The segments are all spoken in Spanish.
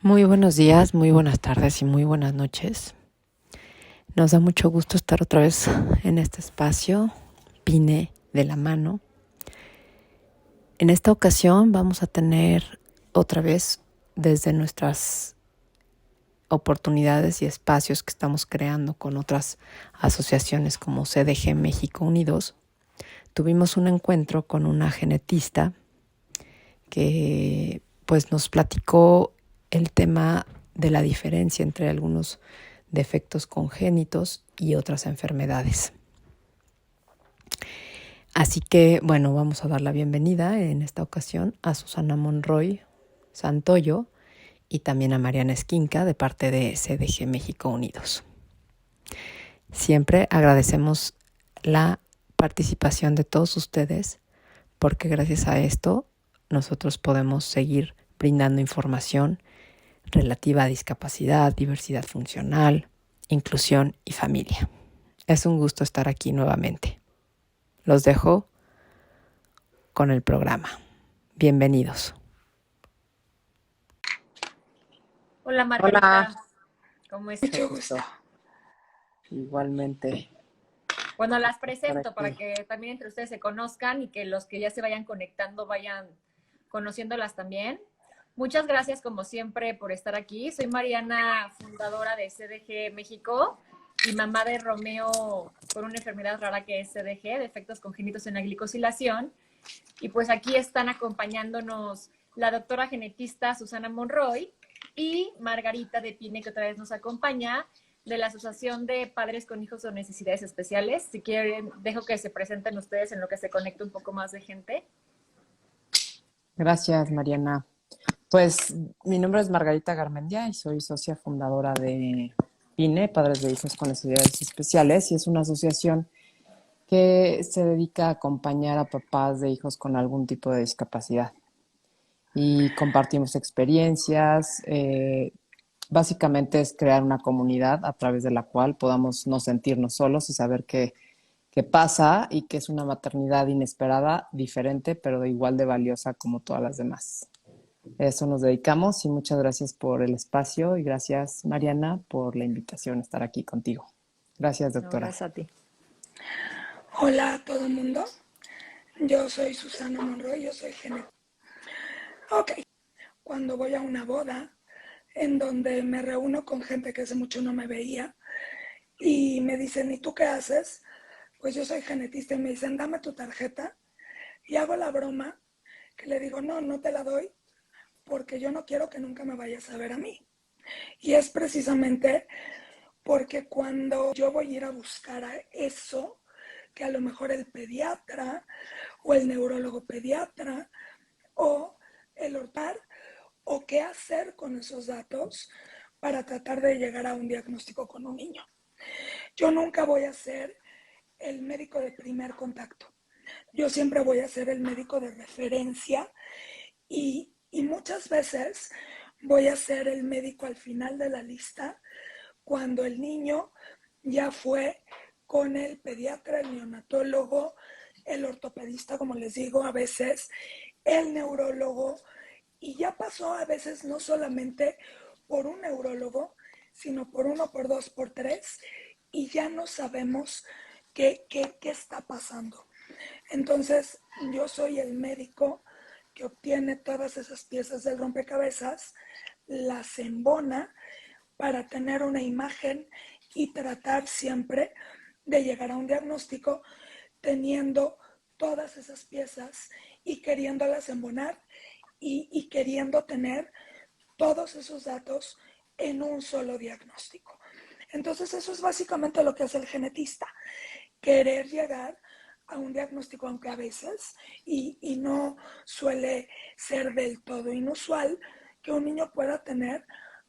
Muy buenos días, muy buenas tardes y muy buenas noches. Nos da mucho gusto estar otra vez en este espacio, Pine de la mano. En esta ocasión vamos a tener otra vez desde nuestras oportunidades y espacios que estamos creando con otras asociaciones como CDG México Unidos. Tuvimos un encuentro con una genetista que pues nos platicó el tema de la diferencia entre algunos defectos congénitos y otras enfermedades. Así que, bueno, vamos a dar la bienvenida en esta ocasión a Susana Monroy Santoyo y también a Mariana Esquinca de parte de CDG México Unidos. Siempre agradecemos la participación de todos ustedes porque gracias a esto nosotros podemos seguir brindando información relativa a discapacidad, diversidad funcional, inclusión y familia. Es un gusto estar aquí nuevamente. Los dejo con el programa. Bienvenidos. Hola Hola. Margarita, ¿cómo estás? Mucho gusto. Igualmente. Bueno, las presento para que también entre ustedes se conozcan y que los que ya se vayan conectando vayan conociéndolas también. Muchas gracias como siempre por estar aquí. Soy Mariana, fundadora de CDG México y mamá de Romeo con una enfermedad rara que es CDG, defectos congénitos en la glicosilación. Y pues aquí están acompañándonos la doctora genetista Susana Monroy y Margarita de Pine, que otra vez nos acompaña, de la Asociación de Padres con Hijos con Necesidades Especiales. Si quieren, dejo que se presenten ustedes en lo que se conecta un poco más de gente. Gracias, Mariana. Pues mi nombre es Margarita Garmendia y soy socia fundadora de PINE, Padres de Hijos con Necesidades Especiales, y es una asociación que se dedica a acompañar a papás de hijos con algún tipo de discapacidad. Y compartimos experiencias. Básicamente es crear una comunidad a través de la cual podamos no sentirnos solos y saber que pasa y que es una maternidad inesperada, diferente, pero igual de valiosa como todas las demás. Eso nos dedicamos y muchas gracias por el espacio y gracias, Mariana, por la invitación a estar aquí contigo. Gracias, No, doctora. gracias a ti. Hola a todo el mundo, yo soy Susana Monroy, yo soy genetista. Ok, cuando voy a una boda en donde me reúno con gente que hace mucho no me veía y me dicen, ¿y tú qué haces? Pues yo soy genetista y me dicen, dame tu tarjeta y hago la broma que le digo, no, no te la doy porque yo no quiero que nunca me vayas a ver a mí. Y es precisamente porque cuando yo voy a ir a buscar a eso, que a lo mejor el pediatra o el neurólogo pediatra o el ortar o qué hacer con esos datos para tratar de llegar a un diagnóstico con un niño. Yo nunca voy a ser el médico de primer contacto. Yo siempre voy a ser el médico de referencia y muchas veces voy a ser el médico al final de la lista cuando el niño ya fue con el pediatra, el neonatólogo, el ortopedista, como les digo, a veces el neurólogo, y ya pasó a veces no solamente por un neurólogo, sino por uno, por dos, por tres, y ya no sabemos qué está pasando. Entonces, yo soy el médico que obtiene todas esas piezas del rompecabezas, las embona para tener una imagen y tratar siempre de llegar a un diagnóstico teniendo todas esas piezas y queriéndolas embonar y queriendo tener todos esos datos en un solo diagnóstico. Entonces eso es básicamente lo que hace el genetista, querer llegar a un diagnóstico, aunque a veces, y no suele ser del todo inusual, que un niño pueda tener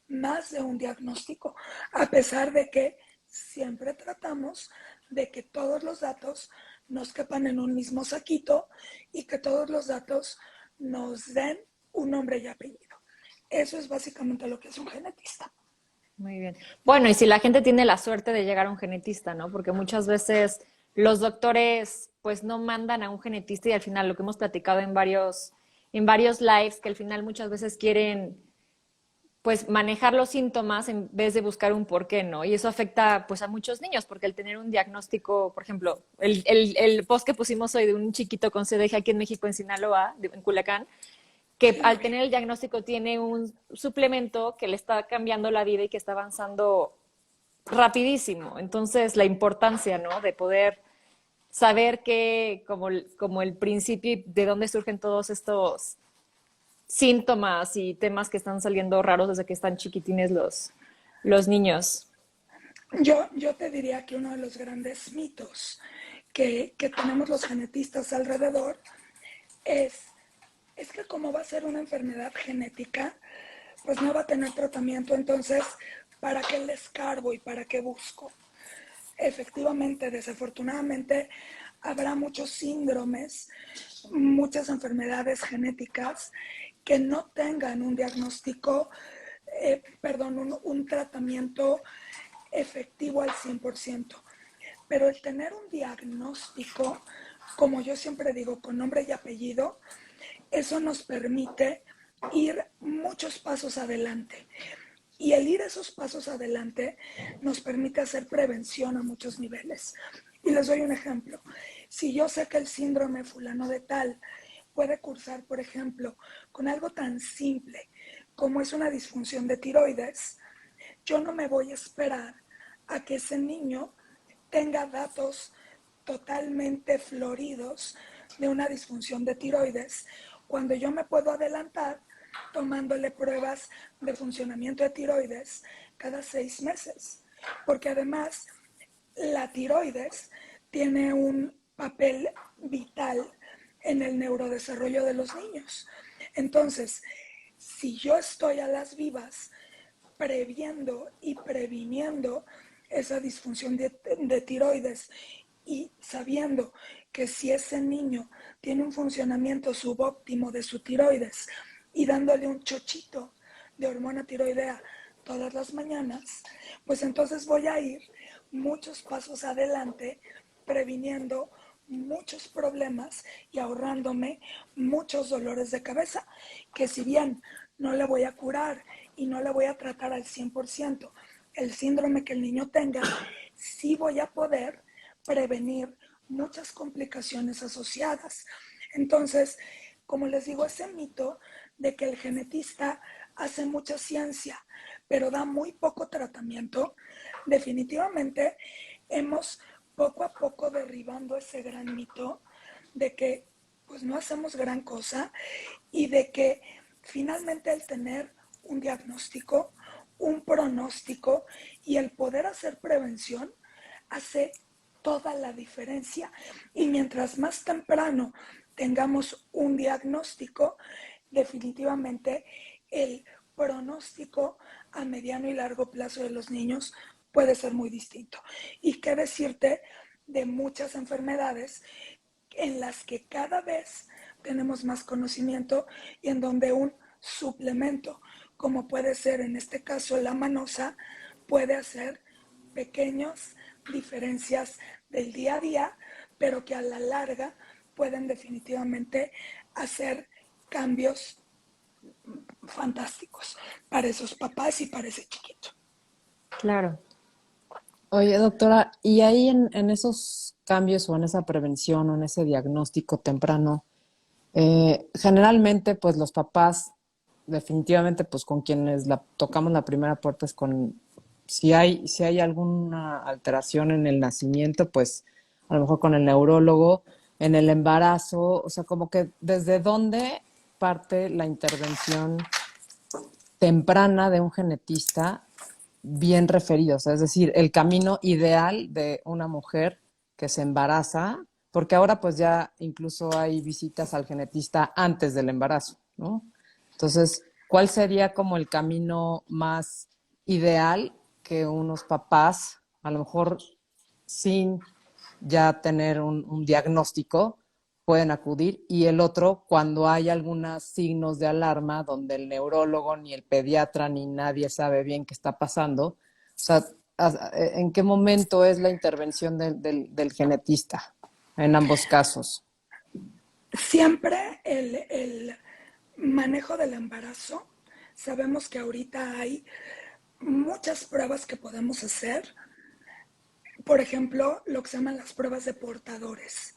más de un diagnóstico, a pesar de que siempre tratamos de que todos los datos nos quepan en un mismo saquito y que todos los datos nos den un nombre y apellido. Eso es básicamente lo que es un genetista. Muy bien. Bueno, y si la gente tiene la suerte de llegar a un genetista, ¿no? Porque muchas veces los doctores pues no mandan a un genetista y al final lo que hemos platicado en varios lives, que al final muchas veces quieren pues manejar los síntomas en vez de buscar un por qué, ¿no? Y eso afecta pues a muchos niños, porque el tener un diagnóstico, por ejemplo, el post que pusimos hoy de un chiquito con CDG aquí en México, en Sinaloa, en Culiacán, que Sí, lo al vi. tener el diagnóstico tiene un suplemento que le está cambiando la vida y que está avanzando rapidísimo. Entonces, la importancia, ¿no? De poder saber que como el principio y de dónde surgen todos estos síntomas y temas que están saliendo raros desde que están chiquitines los niños. Yo te diría que uno de los grandes mitos que tenemos los genetistas alrededor es, es que como va a ser una enfermedad genética, pues no va a tener tratamiento, entonces, ¿para qué le escarbo y para qué busco? Efectivamente, desafortunadamente, habrá muchos síndromes, muchas enfermedades genéticas que no tengan un diagnóstico, un tratamiento efectivo al 100%. Pero el tener un diagnóstico, como yo siempre digo, con nombre y apellido, eso nos permite ir muchos pasos adelante. Y el ir esos pasos adelante nos permite hacer prevención a muchos niveles. Y les doy un ejemplo. Si yo sé que el síndrome fulano de tal puede cursar, por ejemplo, con algo tan simple como es una disfunción de tiroides, yo no me voy a esperar a que ese niño tenga datos totalmente floridos de una disfunción de tiroides, cuando yo me puedo adelantar tomándole pruebas de funcionamiento de tiroides cada 6 meses. Porque además la tiroides tiene un papel vital en el neurodesarrollo de los niños. Entonces, si yo estoy a las vivas previendo y previniendo esa disfunción de tiroides y sabiendo que si ese niño tiene un funcionamiento subóptimo de su tiroides y dándole un chochito de hormona tiroidea todas las mañanas, pues entonces voy a ir muchos pasos adelante previniendo muchos problemas y ahorrándome muchos dolores de cabeza, que si bien no le voy a curar y no le voy a tratar al 100% el síndrome que el niño tenga, sí voy a poder prevenir muchas complicaciones asociadas. Entonces, como les digo, ese mito de que el genetista hace mucha ciencia, pero da muy poco tratamiento, definitivamente hemos poco a poco derribando ese gran mito de que pues no hacemos gran cosa y de que finalmente el tener un diagnóstico, un pronóstico y el poder hacer prevención hace toda la diferencia. Y mientras más temprano tengamos un diagnóstico, definitivamente el pronóstico a mediano y largo plazo de los niños puede ser muy distinto. Y qué decirte de muchas enfermedades en las que cada vez tenemos más conocimiento y en donde un suplemento, como puede ser en este caso la manosa, puede hacer pequeñas diferencias del día a día, pero que a la larga pueden definitivamente hacer cambios fantásticos para esos papás y para ese chiquito. Claro. Oye, doctora, y ahí en esos cambios o en esa prevención o en ese diagnóstico temprano, generalmente pues los papás, definitivamente pues con quienes tocamos la primera puerta es con, si hay alguna alteración en el nacimiento, pues a lo mejor con el neurólogo, en el embarazo, o sea, como que desde dónde parte la intervención temprana de un genetista bien referido, o sea, es decir, el camino ideal de una mujer que se embaraza, porque ahora pues ya incluso hay visitas al genetista antes del embarazo, ¿no? Entonces, ¿cuál sería como el camino más ideal que unos papás, a lo mejor sin ya tener un diagnóstico, pueden acudir? Y el otro, cuando hay algunos signos de alarma donde el neurólogo, ni el pediatra, ni nadie sabe bien qué está pasando. O sea, ¿en qué momento es la intervención del genetista en ambos casos? Siempre el manejo del embarazo sabemos que ahorita hay muchas pruebas que podemos hacer. Por ejemplo, lo que se llaman las pruebas de portadores,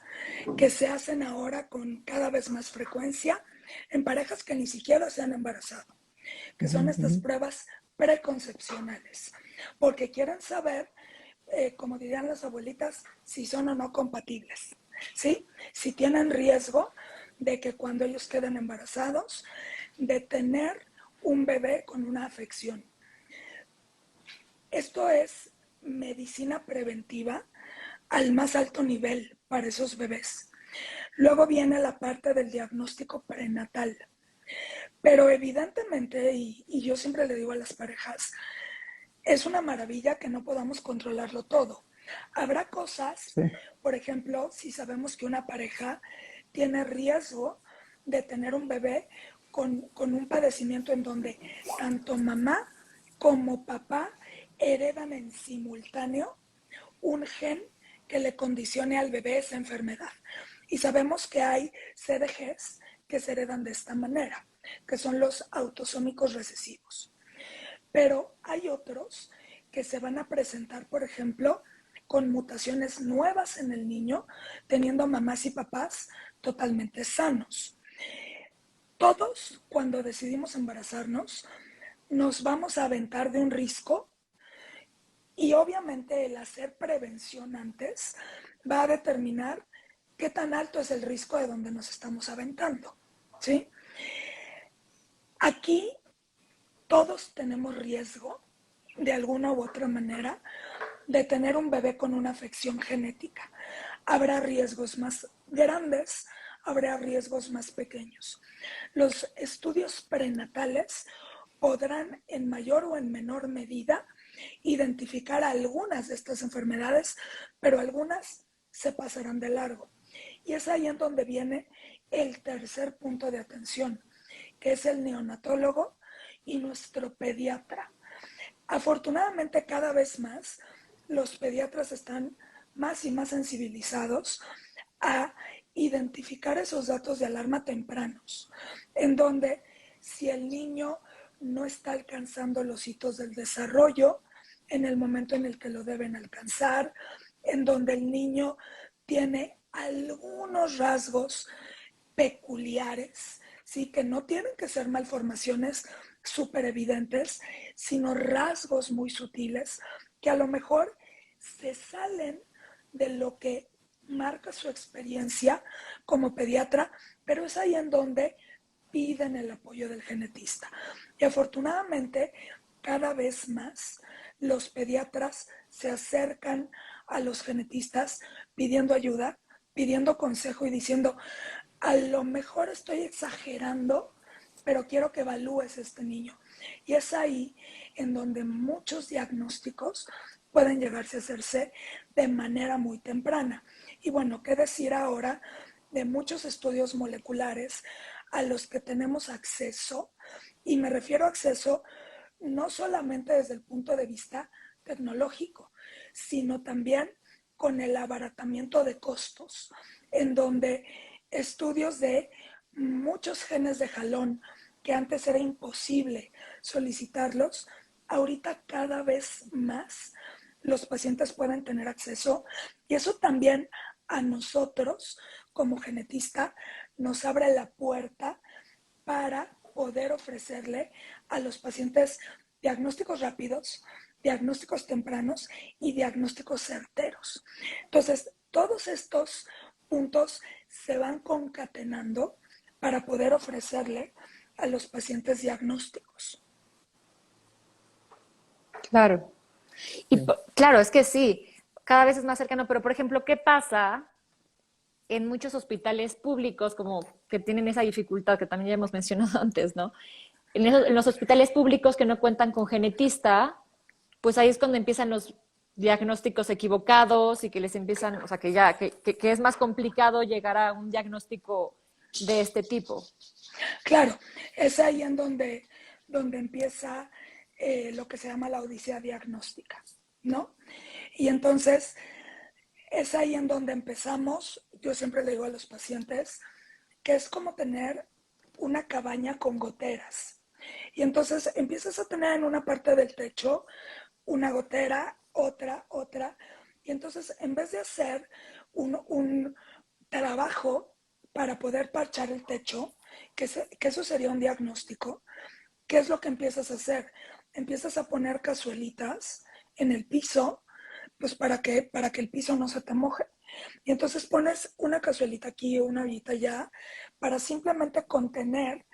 que se hacen ahora con cada vez más frecuencia en parejas que ni siquiera se han embarazado, que son estas pruebas preconcepcionales, porque quieren saber, como dirían las abuelitas, si son o no compatibles, ¿sí? Si tienen riesgo de que cuando ellos queden embarazados, de tener un bebé con una afección. Esto es medicina preventiva al más alto nivel para esos bebés. Luego viene la parte del diagnóstico prenatal. Pero evidentemente, y yo siempre le digo a las parejas, es una maravilla que no podamos controlarlo todo. Habrá cosas, Sí. por ejemplo, si sabemos que una pareja tiene riesgo de tener un bebé con un padecimiento en donde tanto mamá como papá heredan en simultáneo un gen que le condicione al bebé esa enfermedad. Y sabemos que hay CDGs que se heredan de esta manera, que son los autosómicos recesivos. Pero hay otros que se van a presentar, por ejemplo, con mutaciones nuevas en el niño, teniendo mamás y papás totalmente sanos. Todos, cuando decidimos embarazarnos, nos vamos a aventar de un risco y obviamente el hacer prevención antes va a determinar qué tan alto es el riesgo de donde nos estamos aventando, ¿sí? Aquí todos tenemos riesgo, de alguna u otra manera, de tener un bebé con una afección genética. Habrá riesgos más grandes, habrá riesgos más pequeños. Los estudios prenatales podrán en mayor o en menor medida identificar algunas de estas enfermedades, pero algunas se pasarán de largo. Y es ahí en donde viene el tercer punto de atención, que es el neonatólogo y nuestro pediatra. Afortunadamente, cada vez más los pediatras están más y más sensibilizados a identificar esos datos de alarma tempranos, en donde si el niño no está alcanzando los hitos del desarrollo en el momento en el que lo deben alcanzar, en donde el niño tiene algunos rasgos peculiares, ¿sí? Que no tienen que ser malformaciones súper evidentes, sino rasgos muy sutiles que a lo mejor se salen de lo que marca su experiencia como pediatra, pero es ahí en donde piden el apoyo del genetista. Y afortunadamente, cada vez más los pediatras se acercan a los genetistas pidiendo ayuda, pidiendo consejo y diciendo, a lo mejor estoy exagerando, pero quiero que evalúes este niño. Y es ahí en donde muchos diagnósticos pueden llegarse a hacerse de manera muy temprana. Y bueno, ¿qué decir ahora de muchos estudios moleculares a los que tenemos acceso? Y me refiero a acceso no solamente desde el punto de vista tecnológico, sino también con el abaratamiento de costos, en donde estudios de muchos genes de jalón que antes era imposible solicitarlos, ahorita cada vez más los pacientes pueden tener acceso y eso también a nosotros como genetista nos abre la puerta para poder ofrecerle a los pacientes diagnósticos rápidos, diagnósticos tempranos y diagnósticos certeros. Entonces, todos estos puntos se van concatenando para poder ofrecerle a los pacientes diagnósticos. Claro. Y claro, es que sí, cada vez es más cercano, pero por ejemplo, ¿qué pasa en muchos hospitales públicos como que tienen esa dificultad que también ya hemos mencionado antes, ¿no? En los hospitales públicos que no cuentan con genetista, pues ahí es cuando empiezan los diagnósticos equivocados y que les empiezan, o sea, que es más complicado llegar a un diagnóstico de este tipo. Claro, es ahí en donde empieza lo que se llama la odisea diagnóstica, ¿no? Y entonces es ahí en donde empezamos, yo siempre le digo a los pacientes, que es como tener una cabaña con goteras. Y entonces empiezas a tener en una parte del techo una gotera, otra. Y entonces en vez de hacer un trabajo para poder parchar el techo, que eso sería un diagnóstico, ¿qué es lo que empiezas a hacer? Empiezas a poner cazuelitas en el piso, pues para que el piso no se te moje. Y entonces pones una cazuelita aquí o una ollita allá para simplemente contener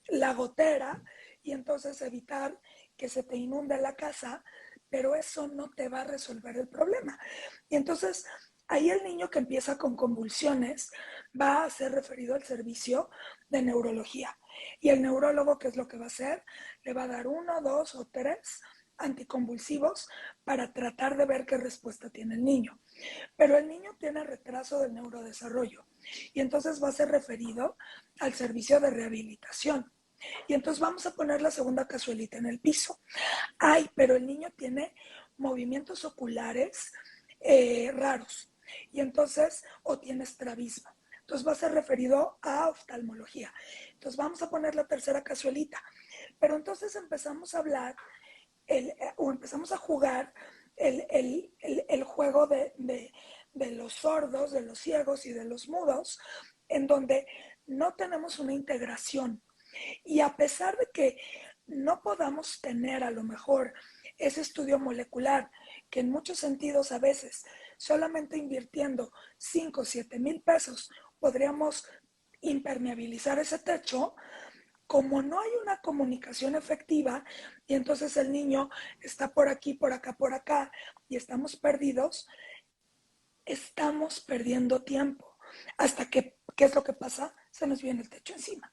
la gotera y entonces evitar que se te inunde la casa, pero eso no te va a resolver el problema. Y entonces ahí el niño que empieza con convulsiones va a ser referido al servicio de neurología. Y el neurólogo, ¿qué es lo que va a hacer? Le va a dar 1, 2 o 3 anticonvulsivos para tratar de ver qué respuesta tiene el niño. Pero el niño tiene retraso del neurodesarrollo y entonces va a ser referido al servicio de rehabilitación. Y entonces vamos a poner la segunda cazuelita en el piso. Ay, pero el niño tiene movimientos oculares raros y entonces, o tiene estrabismo. Entonces va a ser referido a oftalmología. Entonces vamos a poner la tercera cazuelita. Pero entonces empezamos a hablar o empezamos a jugar el juego de los sordos, de los ciegos y de los mudos, en donde no tenemos una integración. Y a pesar de que no podamos tener a lo mejor ese estudio molecular, que en muchos sentidos a veces solamente invirtiendo 5 o 7 mil pesos podríamos impermeabilizar ese techo, como no hay una comunicación efectiva y entonces el niño está por aquí, por acá y estamos perdidos, estamos perdiendo tiempo hasta que, ¿qué es lo que pasa? Se nos viene el techo encima.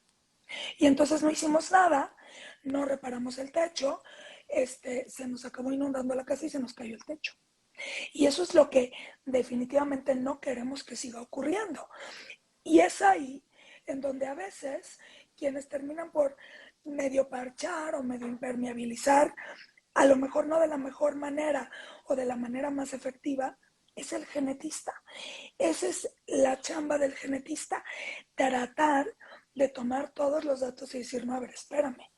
Y entonces no hicimos nada, no reparamos el techo, se nos acabó inundando la casa y se nos cayó el techo. Y eso es lo que definitivamente no queremos que siga ocurriendo. Y es ahí en donde a veces quienes terminan por medio parchar o medio impermeabilizar, a lo mejor no de la mejor manera o de la manera más efectiva, es el genetista. Esa es la chamba del genetista, tratar de tomar todos los datos y decir, no, a ver, espérame,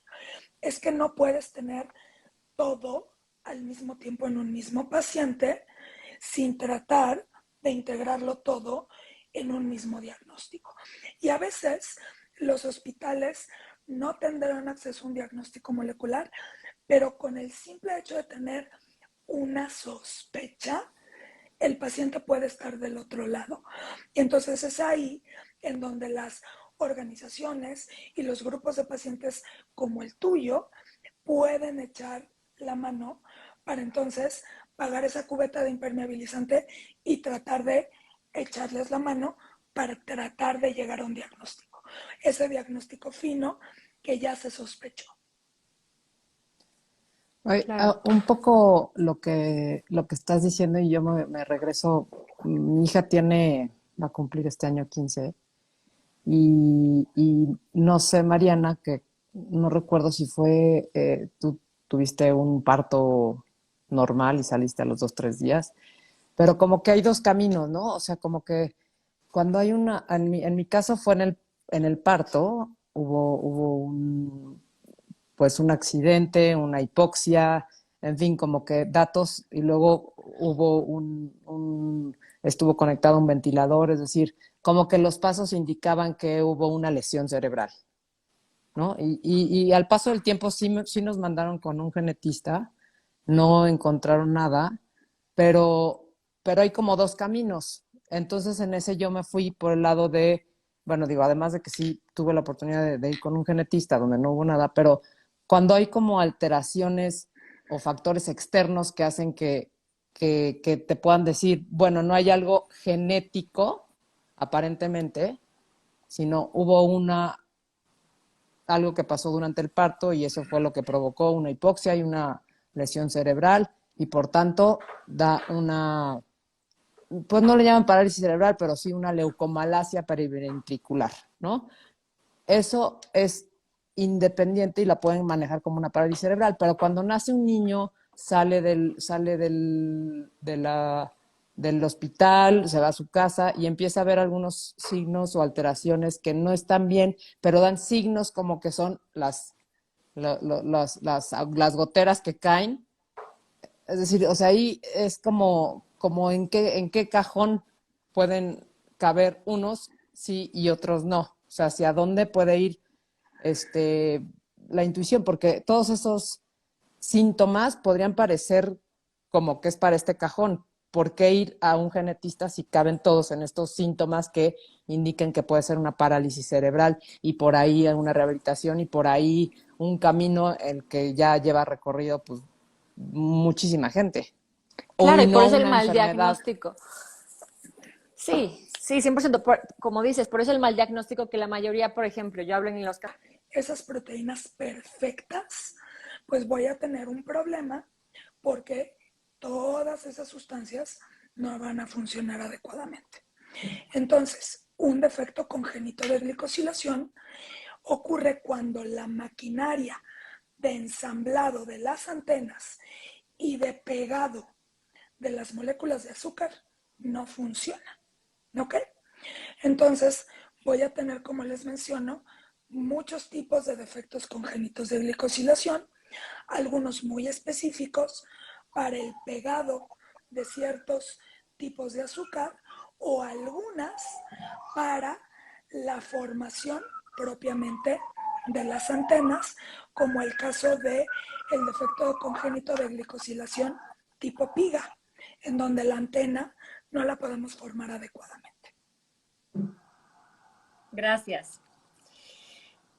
es que no puedes tener todo al mismo tiempo en un mismo paciente sin tratar de integrarlo todo en un mismo diagnóstico. Y a veces los hospitales no tendrán acceso a un diagnóstico molecular, pero con el simple hecho de tener una sospecha, el paciente puede estar del otro lado. Y entonces es ahí en donde las organizaciones y los grupos de pacientes como el tuyo pueden echar la mano para entonces pagar esa cubeta de impermeabilizante y tratar de echarles la mano para tratar de llegar a un diagnóstico. Ese diagnóstico fino que ya se sospechó. Oye, Claro. un poco lo que estás diciendo y yo me regreso. Mi hija va a cumplir este año 15 y no sé, Mariana, que no recuerdo si fue, tú tuviste un parto normal y saliste a los 2, 3 días, pero como que hay dos caminos, ¿no? O sea, como que cuando hay en mi caso fue en el parto, hubo pues un accidente, una hipoxia, en fin, como que datos, y luego hubo estuvo conectado a un ventilador, es decir, como que los pasos indicaban que hubo una lesión cerebral, ¿no? Y al paso del tiempo sí nos mandaron con un genetista, no encontraron nada, pero, pero hay como dos caminos. Entonces en ese yo me fui por el lado de, bueno, digo, además de que sí tuve la oportunidad de ir con un genetista donde no hubo nada, pero cuando hay como alteraciones o factores externos que hacen que te puedan decir, bueno, no hay algo genético, aparentemente, sino hubo algo que pasó durante el parto y eso fue lo que provocó una hipoxia y una lesión cerebral y por tanto da pues no le llaman parálisis cerebral, pero sí una leucomalacia periventricular, ¿no? Eso es independiente y la pueden manejar como una parálisis cerebral, pero cuando nace un niño del hospital, se va a su casa y empieza a ver algunos signos o alteraciones que no están bien, pero dan signos como que son las goteras que caen. Es decir, o sea, ahí es como en qué cajón pueden caber unos sí y otros no. O sea, hacia dónde puede ir este, la intuición, porque todos esos síntomas podrían parecer como que es para este cajón. ¿Por qué ir a un genetista si caben todos en estos síntomas que indiquen que puede ser una parálisis cerebral y por ahí una rehabilitación y por ahí un camino el que ya lleva recorrido pues muchísima gente? O Claro, y y por no eso el una mal enfermedad. diagnóstico. Sí, sí, 100%. Como dices, por eso el mal diagnóstico que la mayoría, por ejemplo, yo hablo en los casos. Esas proteínas perfectas, pues voy a tener un problema porque todas esas sustancias no van a funcionar adecuadamente. Entonces, un defecto congénito de glicosilación ocurre cuando la maquinaria de ensamblado de las antenas y de pegado de las moléculas de azúcar no funciona. ¿Ok? Entonces, voy a tener, como les menciono, muchos tipos de defectos congénitos de glicosilación, algunos muy específicos para el pegado de ciertos tipos de azúcar o algunas para la formación propiamente de las antenas, como el caso de el defecto congénito de glicosilación tipo PIGA, en donde la antena no la podemos formar adecuadamente. Gracias.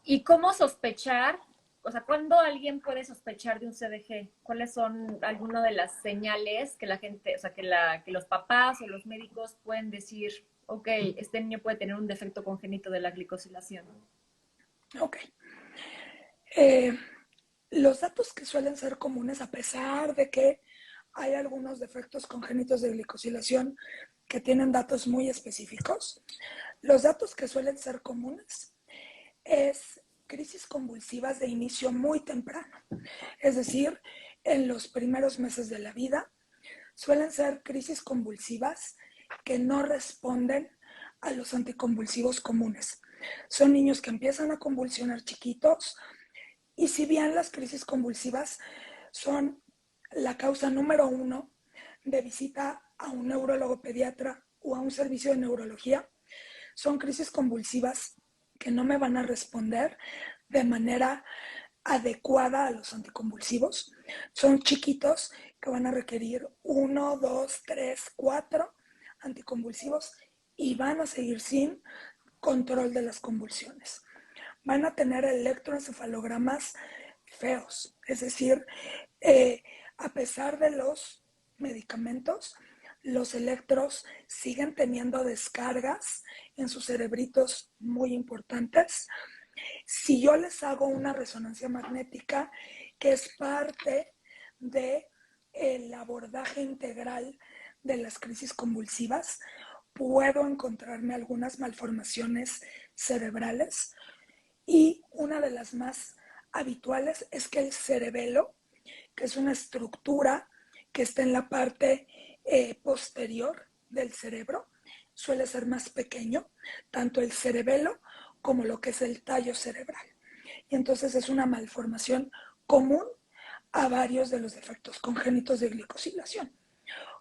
¿Y cómo sospechar? O sea, ¿cuándo alguien puede sospechar de un CDG? ¿Cuáles son algunas de las señales que la gente, o sea, que los papás o los médicos pueden decir, ok, este niño puede tener un defecto congénito de la glicosilación? Ok. Eh, los datos que suelen ser comunes, a pesar de que hay algunos defectos congénitos de glicosilación que tienen datos muy específicos, los datos que suelen ser comunes es crisis convulsivas de inicio muy temprano, es decir, en los primeros meses de la vida, suelen ser crisis convulsivas que no responden a los anticonvulsivos comunes. Son niños que empiezan a convulsionar chiquitos y si bien las crisis convulsivas son la causa número uno de visita a un neurólogo pediatra o a un servicio de neurología, son crisis convulsivas que no me van a responder de manera adecuada a los anticonvulsivos. Son chiquitos que van a requerir 1, 2, 3, 4 anticonvulsivos y van a seguir sin control de las convulsiones. Van a tener electroencefalogramas feos, es decir, a pesar de los medicamentos, los electros siguen teniendo descargas en sus cerebritos muy importantes. Si yo les hago una resonancia magnética, que es parte del abordaje integral de las crisis convulsivas, puedo encontrarme algunas malformaciones cerebrales y una de las más habituales es que el cerebelo, que es una estructura que está en la parte posterior del cerebro, suele ser más pequeño, tanto el cerebelo como lo que es el tallo cerebral. Y entonces es una malformación común a varios de los defectos congénitos de glicosilación.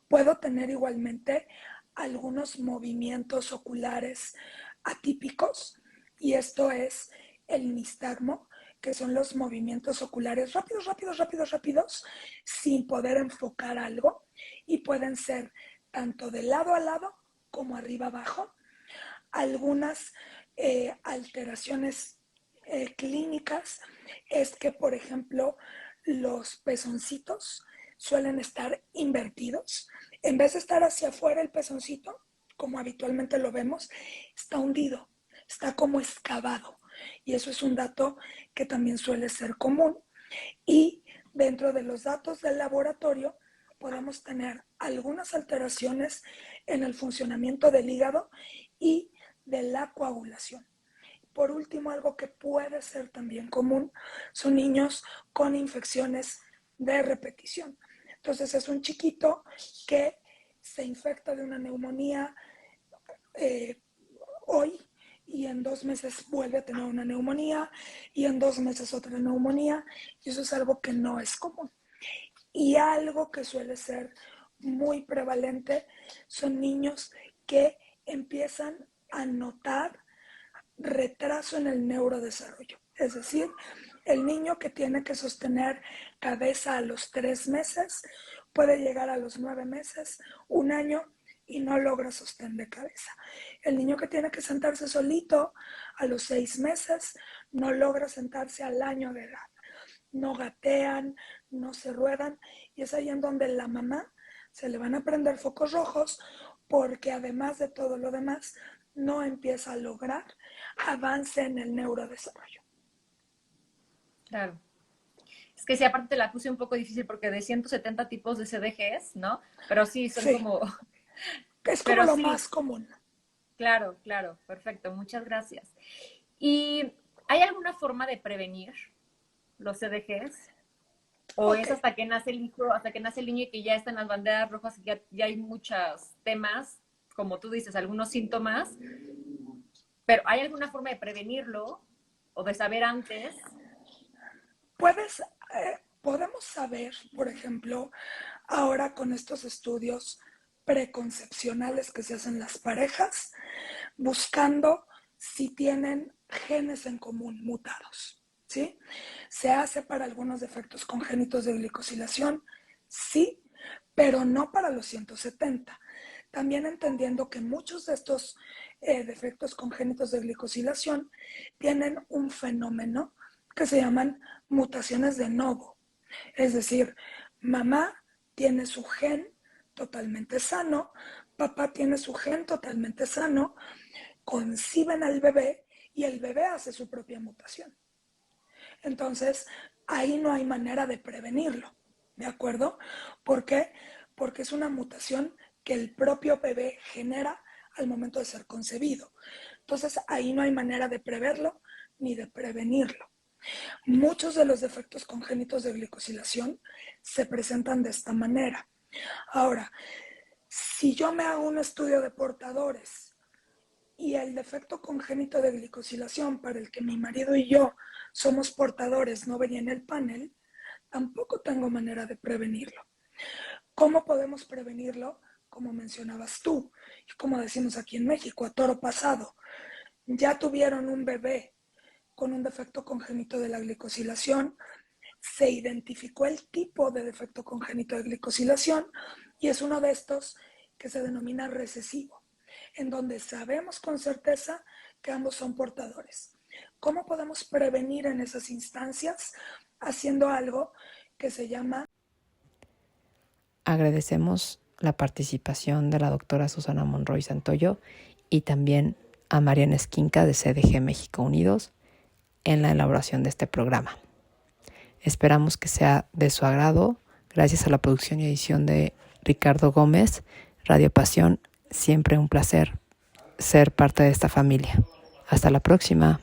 Puedo tener igualmente algunos movimientos oculares atípicos y esto es el nistagmo, que son los movimientos oculares rápidos, rápidos, rápidos, rápidos, sin poder enfocar algo y pueden ser tanto de lado a lado como arriba abajo. Algunas alteraciones clínicas es que, por ejemplo, los pezoncitos suelen estar invertidos. En vez de estar hacia afuera el pezoncito, como habitualmente lo vemos, está hundido, está como excavado. Y eso es un dato que también suele ser común. Y dentro de los datos del laboratorio podemos tener algunas alteraciones en el funcionamiento del hígado y de la coagulación. Por último, algo que puede ser también común son niños con infecciones de repetición. Entonces es un chiquito que se infecta de una neumonía hoy y en 2 meses vuelve a tener una neumonía y en 2 meses otra neumonía, y eso es algo que no es común. Y algo que suele ser muy prevalente son niños que empiezan a notar retraso en el neurodesarrollo. Es decir, el niño que tiene que sostener cabeza a los 3 meses puede llegar a los 9 meses, 1 año, y no logra sostén de cabeza. El niño que tiene que sentarse solito a los 6 meses no logra sentarse al año de edad. No gatean, no se ruedan, y es ahí en donde la mamá se le van a prender focos rojos, porque además de todo lo demás, no empieza a lograr avance en el neurodesarrollo. Claro. Es que sí, aparte te la puse un poco difícil porque de 170 tipos de CDGs, ¿no? Pero sí, son como... Es como Pero lo sí, más común. claro, claro, perfecto, muchas gracias. ¿Y hay alguna forma de prevenir los CDGs? ¿O es Ok, hasta que nace el hijo, hasta que nace el niño y que ya están las banderas rojas y ya hay muchos temas, como tú dices, algunos síntomas? Pero ¿hay alguna forma de prevenirlo o de saber antes? podemos saber, por ejemplo, ahora con estos estudios preconcepcionales que se hacen las parejas, buscando si tienen genes en común mutados, ¿sí? Se hace para algunos defectos congénitos de glicosilación, sí, pero no para los 170. También entendiendo que muchos de estos defectos congénitos de glicosilación tienen un fenómeno que se llaman mutaciones de novo. Es decir, mamá tiene su gen totalmente sano, papá tiene su gen totalmente sano, conciben al bebé y el bebé hace su propia mutación. Entonces, ahí no hay manera de prevenirlo, ¿de acuerdo? ¿Por qué? Porque es una mutación que el propio bebé genera al momento de ser concebido. Entonces, ahí no hay manera de preverlo ni de prevenirlo. Muchos de los defectos congénitos de glicosilación se presentan de esta manera. Ahora, si yo me hago un estudio de portadores y el defecto congénito de glicosilación para el que mi marido y yo somos portadores no venía en el panel, tampoco tengo manera de prevenirlo. ¿Cómo podemos prevenirlo? Como mencionabas tú, y como decimos aquí en México, a toro pasado. Ya tuvieron un bebé con un defecto congénito de la glicosilación, se identificó el tipo de defecto congénito de glicosilación y es uno de estos que se denomina recesivo, en donde sabemos con certeza que ambos son portadores. ¿Cómo podemos prevenir en esas instancias? Haciendo algo que se llama... Agradecemos la participación de la doctora Susana Monroy Santoyo y también a Mariana Esquinca de CDG México Unidos en la elaboración de este programa. Esperamos que sea de su agrado. Gracias a la producción y edición de Ricardo Gómez, Radio Pasión, siempre un placer ser parte de esta familia. Hasta la próxima.